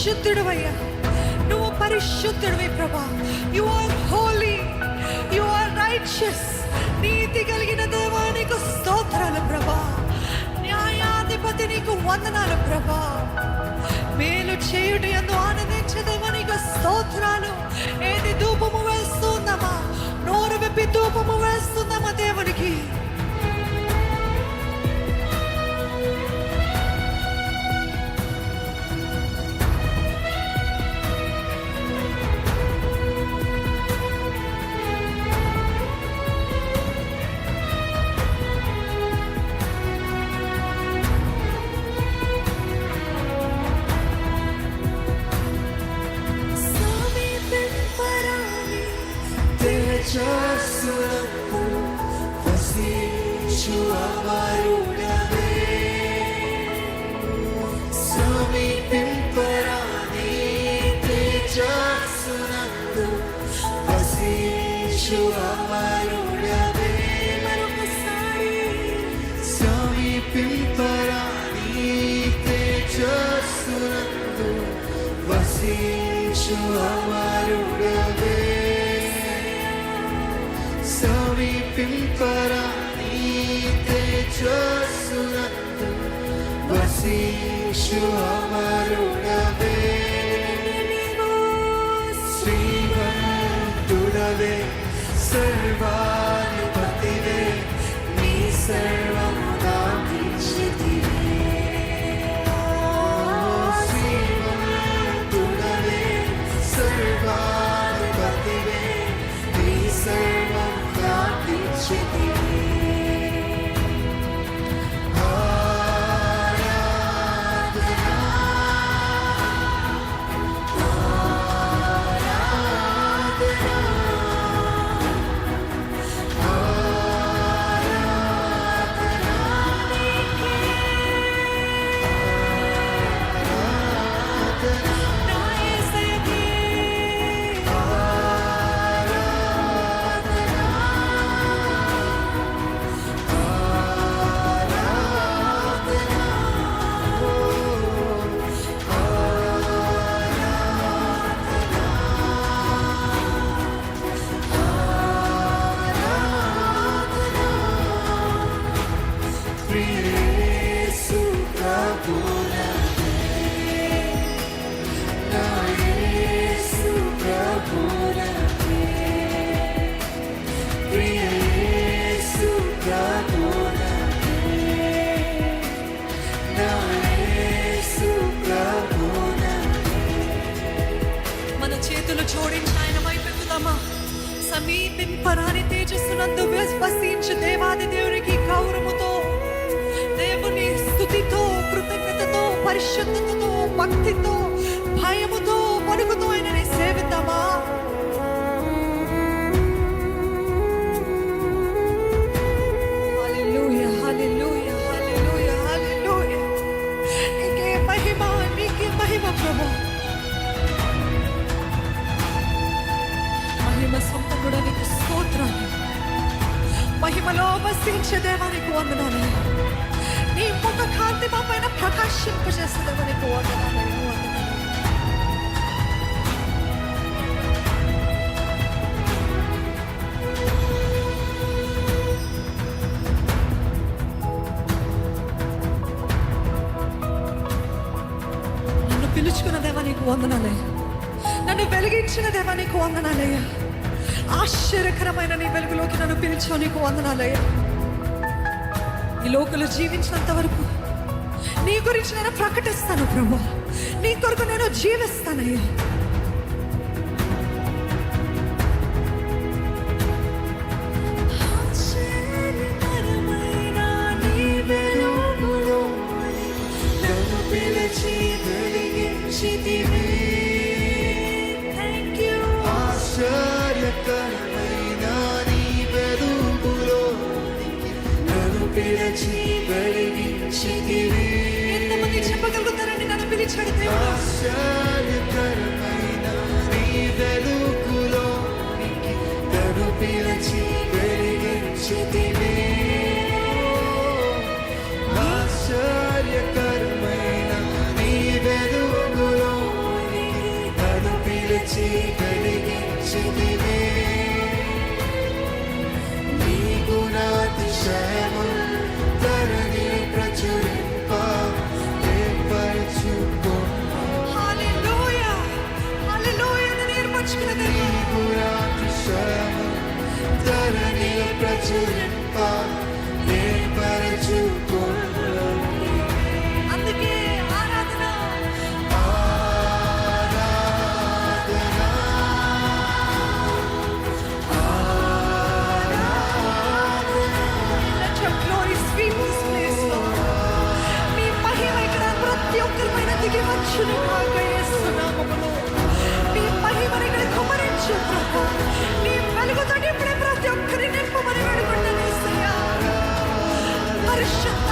పరిశుద్ధుడవయ్యా, నువ్వు పరిశుద్ధుడివి ప్రభా. You are holy, you are righteous. నీతి కలిగిన దేవా నీకు స్తోత్రాలు ప్రభా. న్యాయాధిపతి నీకు వందనాలు ప్రభా. మేలు చేయుట యందు ఆనందించదేవా నీకు స్తోత్రాలు. ఏది ధూపము వేస్తుందమ్మా, నోరు విప్పి ధూపము వేస్తుందమ్మా దేవునికి. శ్రీమంతుడవే సర్వాధిపతివే, నీ సర్వము నాకిచ్చితివే. శ్రీమంతుడవే సర్వాధిపతివే, నీ సర్వము నాకిచ్చితివే. జోడించి ఆయన వైపెక్కుదామా. సమీపింపరాని తేజస్సునందు వసించు దేవాది దేవునికి గౌరవముతో, దేవుని స్తుతితో, కృతజ్ఞతతో, పరిశుద్ధతతో, భక్తితో, భయముతో, వణుకుతో ఆయనని సేవిద్దామా. హల్లెలూయా, హల్లెలూయా, హల్లెలూయా, హల్లెలూయా. నీకే మహిమ, నీకే మహిమ ప్రభు. మహిమ సంపన్నుడా నీకు స్తోత్రాలు. మహిమలో వసించే దేవా నీకు వందనాలు. నీ ముఖ కాంతి మా పైన ప్రకాశింపజేసే దేవా నీకు వందనాలు. నన్ను పిలుచుకున్న దేవా నీకు వందనాలే. నన్ను వెలిగించిన దేవా నీకు వందనాలయ్యా. ఆశ్చర్యకరమైన నీ వెలుగులోకి నన్ను పిలిచావు, నీకు వందనాలయ్యా. ఈ లోకంలో జీవించినంత వరకు నీ గురించి నేను ప్రకటిస్తాను ప్రభు. నీ కొరకు నేను జీవిస్తానయ్యా. ఆశ్చర్యకరమైన నీ వెలుగులోనికి నన్ను పిలిచి వెలిగించితివి. ఎంతమంది చెప్పగలుగుతారండి నన్ను పిలిచాడు దేవుడు? ఆశ్చర్యకరమైన నీ వెలుగులోనికి నన్ను పిలిచి వెలిగించితివి. ఆశ్చర్యకరమైన నీ వెలుగులోనికి వెలిగించితివి నీ గుణాతిశయము ధరణి ప్రచురింప ఏర్పరచుకున్నావు హల్లెలూయా హల్లెలూయా నన్ను ఏర్పరచుకున్న నీ దేవా గుణాతిశయము ధరణి ప్రచురింప ఏర్పరచుకున్నావు అందుకే ఆరాధన Let your glory sweep this place, Lord. మీ మహిమ ఇక్కడ ప్రతి ఒక్కరిపైన దిగి వచ్చును కాక యేసు నామములో. మీ మహిమను ఇక్కడ కుమ్మరించు ప్రభు. నీ వెలుగుతో నింపిన ప్రతి ఒక్కరిని నింపమని వేడుకుంటాను యేసయ్యా. పరిశుద్ధ